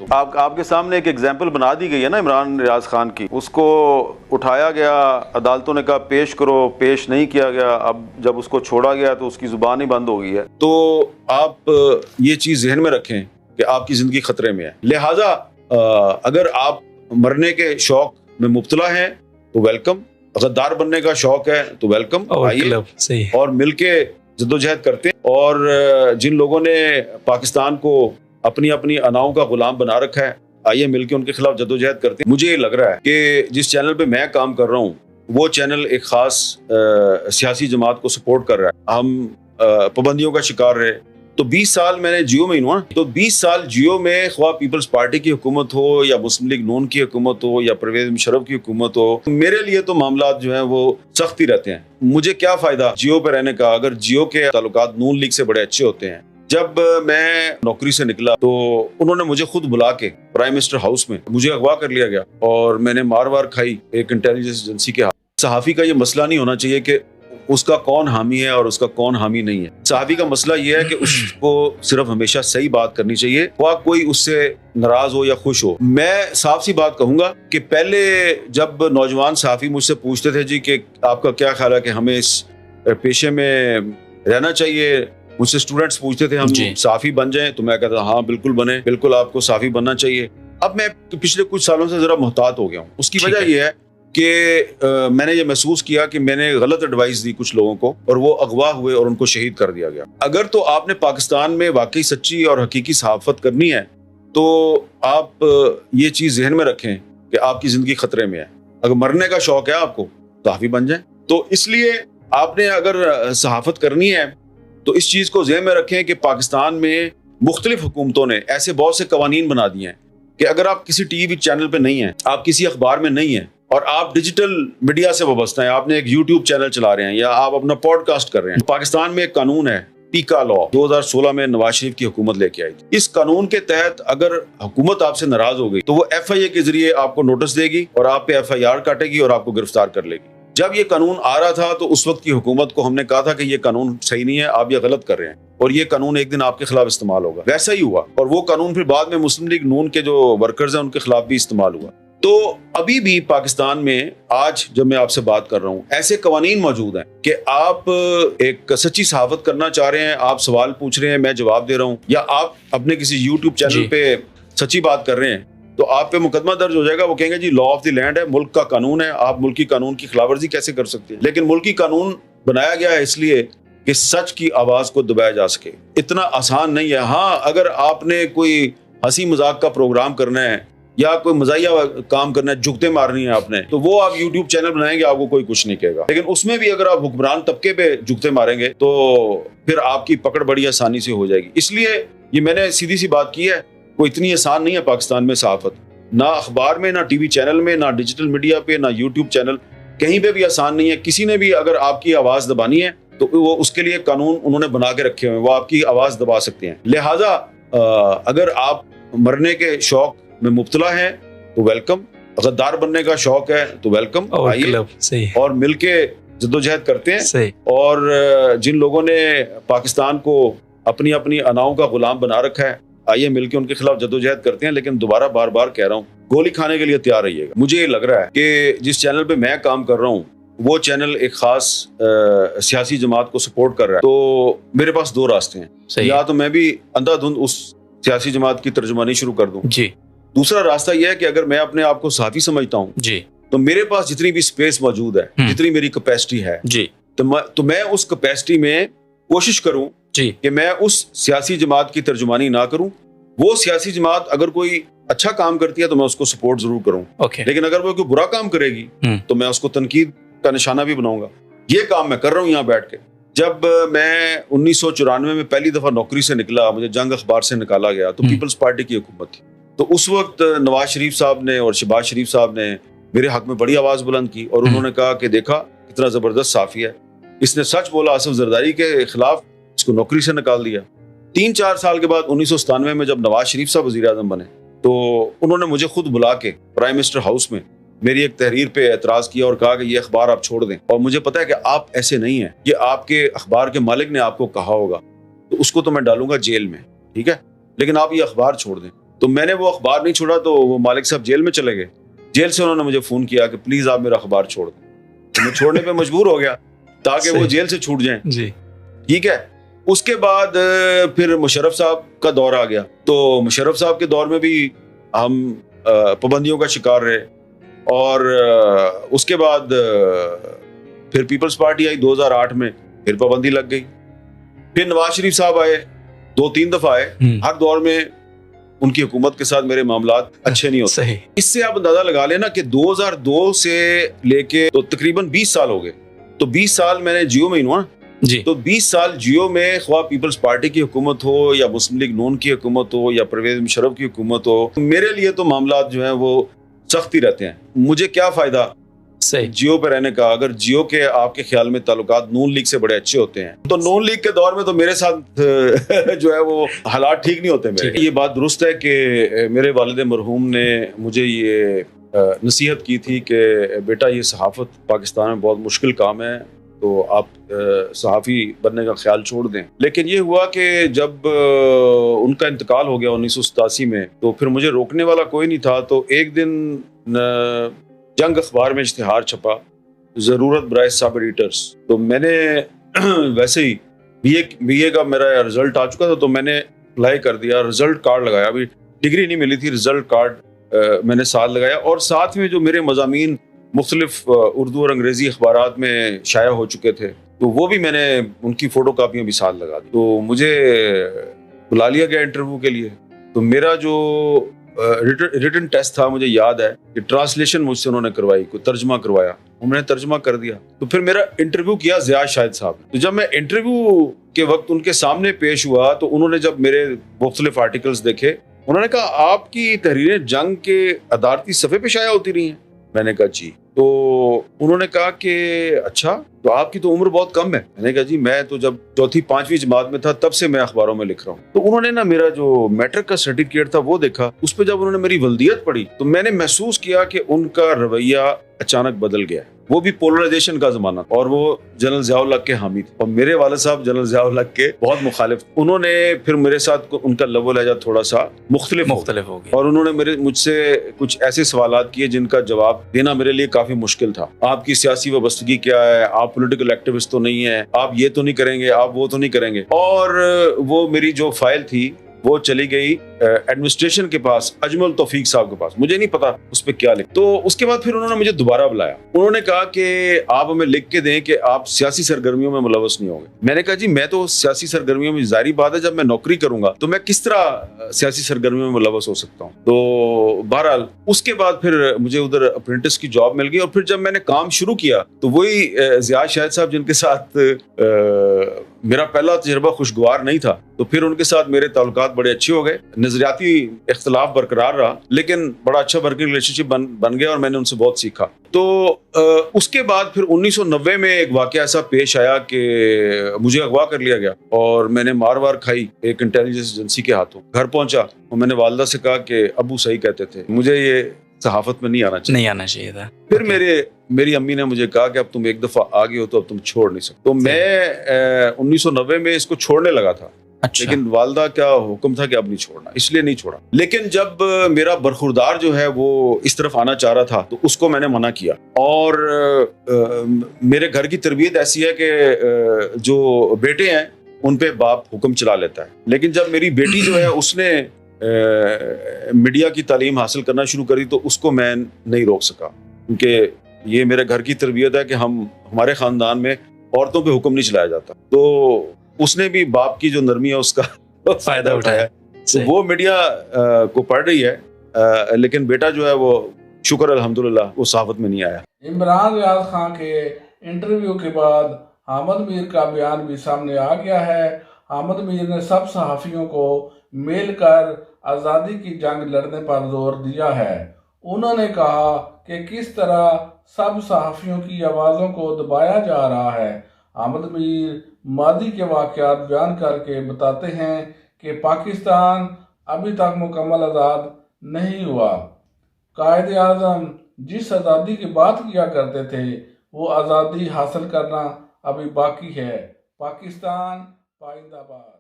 तो आपके सामने एक एग्जाम्पल बना दी गई है ना इमरान रियाज खान की, उसको उठाया गया, अदालतों ने कहा पेश करो, पेश नहीं किया गया। अब जब उसको छोड़ा गया तो उसकी जुबान ही बंद हो गई है। तो आप ये चीज जहन में रखें कि आपकी जिंदगी खतरे में है। लिहाजा अगर आप मरने के शौक में मुब्तला हैं तो वेलकम, गद्दार बनने का शौक है तो वेलकम, आइए और मिलके जद्दोजहद करते हैं। और जिन लोगों ने पाकिस्तान को अपनी अपनी अनाओं का गुलाम बना रखा है, आइए मिलके उनके खिलाफ जद्दोजहद करते हैं। मुझे ये लग रहा है कि जिस चैनल पे मैं काम कर रहा हूँ वो चैनल एक खास सियासी जमात को सपोर्ट कर रहा है। हम पाबंदियों का शिकार रहे। तो 20 साल मैंने जियो में ही हुआ, तो 20 साल जियो में ख्वाह पीपल्स पार्टी की हुकूमत हो या मुस्लिम लीग नून की हुकूमत हो या परवेज मुशर्रफ की हुकूमत हो, मेरे लिए तो मामला जो है वो सख्त ही रहते हैं। मुझे क्या फायदा जियो पे रहने का अगर जियो के ताल्लुकात नून लीग से बड़े अच्छे होते हैं। जब मैं नौकरी से निकला तो उन्होंने मुझे खुद बुला के प्राइम मिनिस्टर हाउस में मुझे अगवा कर लिया गया और मैंने मार वार खाई एक इंटेलिजेंस एजेंसी के हाथ। सहाफ़ी का ये मसला नहीं होना चाहिए कि उसका कौन हामी है और उसका कौन हामी नहीं है। सहाफ़ी का मसला ये है कि उसको सिर्फ हमेशा सही बात करनी चाहिए, वह कोई उससे नाराज हो या खुश हो। मैं साफ सी बात कहूंगा कि पहले जब नौजवान सहाफ़ी मुझसे पूछते थे जी कि आपका क्या ख्याल है कि हमें इस पेशे में रहना चाहिए, मुझसे स्टूडेंट्स पूछते थे हम सहाफ़ी बन जाएं, तो मैं कहता हाँ बिल्कुल बने, बिल्कुल आपको सहाफ़ी बनना चाहिए। अब मैं पिछले कुछ सालों से जरा मोहतात हो गया हूँ। उसकी वजह यह है कि मैंने ये महसूस किया कि मैंने गलत एडवाइस दी कुछ लोगों को और वो अगवा हुए और उनको शहीद कर दिया गया। अगर तो आपने पाकिस्तान में वाकई सच्ची और हकीकी सहाफत करनी है तो आप ये चीज जहन में रखें कि आपकी जिंदगी खतरे में है। अगर मरने का शौक है आपको सहाफ़ी बन जाए। तो इसलिए आपने अगर सहाफत करनी है तो इस चीज को जहन में रखें कि पाकिस्तान में मुख्तलिफ हुकूमतों ने ऐसे बहुत से कवानीन बना दिए हैं कि अगर आप किसी टीवी चैनल पे नहीं हैं, आप किसी अखबार में नहीं हैं और आप डिजिटल मीडिया से वाबस्ता हैं, आपने एक यूट्यूब चैनल चला रहे हैं या आप अपना पॉडकास्ट कर रहे हैं। पाकिस्तान में एक कानून है टीका लॉ, 2016 में नवाज शरीफ की हुकूमत लेके आई थी। इस कानून के तहत अगर हुकूमत आपसे नाराज हो गई तो वो FIA के जरिए आपको नोटिस देगी और आप पे FIR काटेगी और आपको गिरफ्तार कर लेगी। जब ये कानून आ रहा था तो उस वक्त की हुकूमत को हमने कहा था कि ये कानून सही नहीं है, आप ये गलत कर रहे हैं और ये कानून एक दिन आपके खिलाफ इस्तेमाल होगा। वैसा ही हुआ और वो कानून फिर बाद में मुस्लिम लीग नून के जो वर्कर्स हैं उनके खिलाफ भी इस्तेमाल हुआ। तो अभी भी पाकिस्तान में आज जब मैं आपसे बात कर रहा हूँ ऐसे कवानीन मौजूद हैं कि आप एक सच्ची सहाफत करना चाह रहे हैं, आप सवाल पूछ रहे हैं, मैं जवाब दे रहा हूँ, या आप अपने किसी यूट्यूब चैनल पे सच्ची बात कर रहे हैं तो आप पे मुकदमा दर्ज हो जाएगा। वो कहेंगे जी लॉ ऑफ द लैंड है, मुल्क का कानून है, आप मुल्की कानून की खिलाफवर्जी कैसे कर सकते हैं। लेकिन मुल्की कानून बनाया गया है इसलिए कि सच की आवाज को दबाया जा सके। इतना आसान नहीं है। हाँ, अगर आपने कोई हंसी मजाक का प्रोग्राम करना है या कोई मजाहिया काम करना है, जुगते मारनी है आपने, तो वो आप यूट्यूब चैनल बनाएंगे, आपको कोई कुछ नहीं कहेगा। लेकिन उसमें भी अगर आप हुक्मरान तबके पे जुगते मारेंगे तो फिर आपकी पकड़ बड़ी आसानी से हो जाएगी। इसलिए ये मैंने सीधी सी बात की है, कोई इतनी आसान नहीं है पाकिस्तान में सहाफत, ना अखबार में, ना टीवी चैनल में, ना डिजिटल मीडिया पे, ना यूट्यूब चैनल, कहीं पे भी आसान नहीं है। किसी ने भी अगर आपकी आवाज दबानी है तो वो उसके लिए कानून उन्होंने बना के रखे हुए हैं, वो आपकी आवाज दबा सकते हैं। लिहाजा अगर आप मरने के शौक में मुब्तला हैं तो वेलकम, गद्दार बनने का शौक है तो वेलकम, आइए और मिलके जद्दोजहद करते हैं। और जिन लोगों ने पाकिस्तान को अपनी अपनी अनाओं का गुलाम बना रखा है, आइए मिलके उनके खिलाफ जद्दोजहद करते हैं। लेकिन दोबारा बार बार कह रहा हूँ, गोली खाने के लिए तैयार रहिएगा। मुझे ये लग रहा है कि जिस चैनल पे मैं काम कर रहा हूँ वो चैनल एक खास सियासी जमात को सपोर्ट कर रहा है। तो मेरे पास दो रास्ते हैं, या तो मैं भी अंधाधुंध उस सियासी जमात की तर्जुमानी शुरू कर दूं जी। दूसरा रास्ता यह है कि अगर मैं अपने आप को सहाफी समझता हूँ जी, तो मेरे पास जितनी भी स्पेस मौजूद है, जितनी मेरी कैपेसिटी है जी, तो मैं उस कैपेसिटी में कोशिश करूं कि मैं उस सियासी जमात की तर्जुमानी ना करूं। वो सियासी जमात अगर कोई अच्छा काम करती है तो मैं उसको सपोर्ट जरूर करूं, लेकिन अगर वो कोई बुरा काम करेगी तो मैं उसको तनकीद का निशाना भी बनाऊंगा। ये काम मैं कर रहा हूं यहाँ बैठ के। जब मैं 1994 में पहली दफा नौकरी से निकला, मुझे जंग अखबार से निकाला गया, तो पीपल्स पार्टी की हुकूमत थी। तो उस वक्त नवाज शरीफ साहब ने और शहबाज शरीफ साहब ने मेरे हक में बड़ी आवाज बुलंद की और उन्होंने कहा कि देखा कितना जबरदस्त साफी है, इसने सच बोला, आसिफ जरदारी के खिलाफ इसको नौकरी से निकाल दिया। 3-4 साल के बाद 1997 में जब नवाज शरीफ साहब वजीर आजम बने तो उन्होंने मुझे खुद बुला के प्राइम मिनिस्टर हाउस में मेरी एक तहरीर पे एतराज किया और कहा कि ये अखबार आप छोड़ दें, और मुझे पता है कि आप ऐसे नहीं हैं, ये आपके अखबार के मालिक ने आपको कहा होगा, तो उसको तो मैं डालूंगा जेल में, ठीक है, लेकिन आप ये अखबार छोड़ दें। तो मैंने वो अखबार नहीं छोड़ा, तो वो मालिक साहब जेल में चले गए। जेल से उन्होंने मुझे फ़ोन किया कि प्लीज़ आप मेरा अखबार छोड़ दें। तो मैं छोड़ने पे मजबूर हो गया ताकि वो जेल से छूट जाएं। जी, ठीक है। उसके बाद फिर मुशर्रफ साहब का दौर आ गया। तो मुशर्रफ साहब के दौर में भी हम पाबंदियों का शिकार रहे, और उसके बाद फिर पीपल्स पार्टी आई 2008 में, फिर पाबंदी लग गई। फिर नवाज शरीफ साहब आए, 2-3 दफा आए। हर दौर में उनकी हुकूमत के साथ मेरे मामलात अच्छे नहीं होते। सही। इससे आप अंदाजा लगा लेना कि 2002 से लेके तो तकरीबन 20 साल हो गए। तो 20 साल मैंने जियो में ही हुआ जी। तो 20 साल जियो में ख्वाह पीपल्स पार्टी की हुकूमत हो या मुस्लिम लीग नून की हुकूमत हो या परवेज मुशर्रफ की हुकूमत हो, मेरे लिए तो मामलात जो हैं वो सख्त ही रहते हैं। मुझे क्या फायदा सही जियो पे रहने का, अगर जियो के आपके ख्याल में ताल्लुकात नून लीग से बड़े अच्छे होते हैं। तो नून लीग के दौर में तो मेरे साथ जो है वो हालात ठीक नहीं होते मेरे। ये बात दुरुस्त है कि मेरे वालिद मरहूम ने मुझे ये नसीहत की थी कि बेटा ये सहाफ़त पाकिस्तान में बहुत मुश्किल काम है, तो आप सहाफ़ी बनने का ख्याल छोड़ दें। लेकिन ये हुआ कि जब उनका इंतकाल हो गया 1987 में, तो फिर मुझे रोकने वाला कोई नहीं था। तो एक दिन जंग अखबार में इश्तिहार छपा, ज़रूरत बराए सब एडिटर्स। तो मैंने वैसे ही बीए का मेरा रिजल्ट आ चुका था, तो मैंने अप्लाई कर दिया, रिजल्ट कार्ड लगाया। अभी डिग्री नहीं मिली थी, रिजल्ट कार्ड मैंने साथ लगाया, और साथ में जो मेरे मज़ामीन मुख्तलिफ उर्दू और अंग्रेज़ी अखबारात में शाया हो चुके थे, तो वो भी मैंने उनकी फ़ोटो कापियाँ भी साथ लगा दी। तो मुझे बुला लिया गया इंटरव्यू के लिए। तो मेरा जो रिटन टेस्ट था, मुझे याद है कि ट्रांसलेशन मुझसे उन्होंने करवाई, कोई तर्जमा करवाया, उन्होंने तर्जमा कर दिया। तो फिर मेरा इंटरव्यू किया ज़िया शाहिद साहब। तो जब मैं इंटरव्यू के वक्त उनके सामने पेश हुआ, तो उन्होंने जब मेरे मुख्तलिफ आर्टिकल्स देखे, उन्होंने कहा आपकी तहरीरें जंग के अदालती सफ़े पे शाया होती रही हैं। मैंने कहा जी। तो उन्होंने कहा कि अच्छा, तो आपकी तो उम्र बहुत कम है। मैंने कहा जी, मैं तो जब 4th-5वीं जमात में था तब से मैं अखबारों में लिख रहा हूँ। तो उन्होंने ना मेरा जो मैट्रिक का सर्टिफिकेट था वो देखा। उस पर जब उन्होंने मेरी वल्दियत पढ़ी, तो मैंने महसूस किया कि उनका रवैया अचानक बदल गया। वो भी पोलराइजेशन का जमाना, और वो जनरल ज़िया के हामी थे, और मेरे वाले साहब जनरल ज़िया के बहुत मुखालिफ। उन्होंने फिर मेरे साथ उनका लव लहजा थोड़ा सा मुख्तलिफ हो गया, और उन्होंने मुझसे कुछ ऐसे सवालात किए जिनका जवाब देना मेरे लिए काफी मुश्किल था। आपकी सियासी वाबस्तगी क्या है, आप पॉलिटिकल एक्टिविस्ट तो नहीं है, आप ये तो नहीं करेंगे, आप वो तो नहीं करेंगे। और वो मेरी जो फाइल थी वो चली गई एडमिनिस्ट्रेशन के पास, अजमल तौफीक साहब के पास। मुझे नहीं पता उस पर क्या लिख। तो उसके बाद फिर उन्होंने मुझे दोबारा बुलाया। उन्होंने कहा कि आप हमें लिख के दें कि आप सियासी सरगर्मियों में मुलव्वस नहीं होंगे। मैंने कहा जी, मैं तो सियासी सरगर्मियों में, जाहिर बात है जब मैं नौकरी करूंगा तो मैं किस तरह सियासी सरगर्मियों में मुलव्वस हो सकता हूँ। तो बहरहाल उसके बाद फिर मुझे उधर अप्रेंटिस की जॉब मिल गई, और फिर जब मैंने काम शुरू किया तो वही ज़िया शाहिद साहब जिनके साथ मेरा पहला तजुर्बा खुशगवार नहीं था, तो फिर उनके साथ मेरे ताल्लुकात बड़े अच्छे हो गए। नजरियाती इख्तलाफ बरकरार रहा, लेकिन बड़ा अच्छा वर्किंग रिलेशनशिप बन गया, और मैंने उनसे बहुत सीखा। तो उसके बाद फिर 1990 में एक वाकया ऐसा पेश आया कि मुझे अगवा कर लिया गया, और मैंने मार खाई एक इंटेलिजेंस एजेंसी के हाथों। घर पहुंचा और मैंने वालिदा से कहा कि अबू सही कहते थे, मुझे ये सहाफत में नहीं आना चाहिए था। फिर मेरी अम्मी ने मुझे कहा कि अब तुम एक दफा आ गए हो तो अब तुम छोड़ नहीं सकते। तो मैं 1990 में इसको छोड़ने लगा था। अच्छा। लेकिन वालदा का हुक्म था कि अब नहीं छोड़ना, इसलिए नहीं छोड़ा। लेकिन जब मेरा बरखुरदार जो है वो इस तरफ आना चाह रहा था, तो उसको मैंने मना किया। और मेरे घर की तरबियत ऐसी है कि जो बेटे हैं उन पे बाप हुक्म चला लेता है। लेकिन जब मेरी बेटी जो है उसने मीडिया की तालीम हासिल करना शुरू करी, तो उसको मैं नहीं रोक सका, क्योंकि ये मेरे घर की तरबियत है कि हमारे खानदान में औरतों पे हुक्म नहीं चलाया जाता। तो उसने भी बाप की जो नरमी है उसका फायदा उठाया। तो वो मीडिया को पढ़ रही है, लेकिन बेटा जो है वो शुक्र अल्हम्दुलिल्लाह वो सहाफत में नहीं आया। इमरान रियाज खान के इंटरव्यू के बाद हामिद मीर का बयान भी सामने आ गया है। हामिद मीर ने सब सहाफ़ियों को मिलकर आज़ादी की जंग लड़ने पर जोर दिया है। उन्होंने कहा कि किस तरह सब सहाफ़ियों की आवाज़ों को दबाया जा रहा है। हामिद मीर मादी के वाक़यात बयान करके बताते हैं कि पाकिस्तान अभी तक मुकम्मल आज़ाद नहीं हुआ। कायद आज़म जिस आज़ादी की बात किया करते थे वो आज़ादी हासिल करना अभी बाकी है। पाकिस्तान पाइंदाबाद।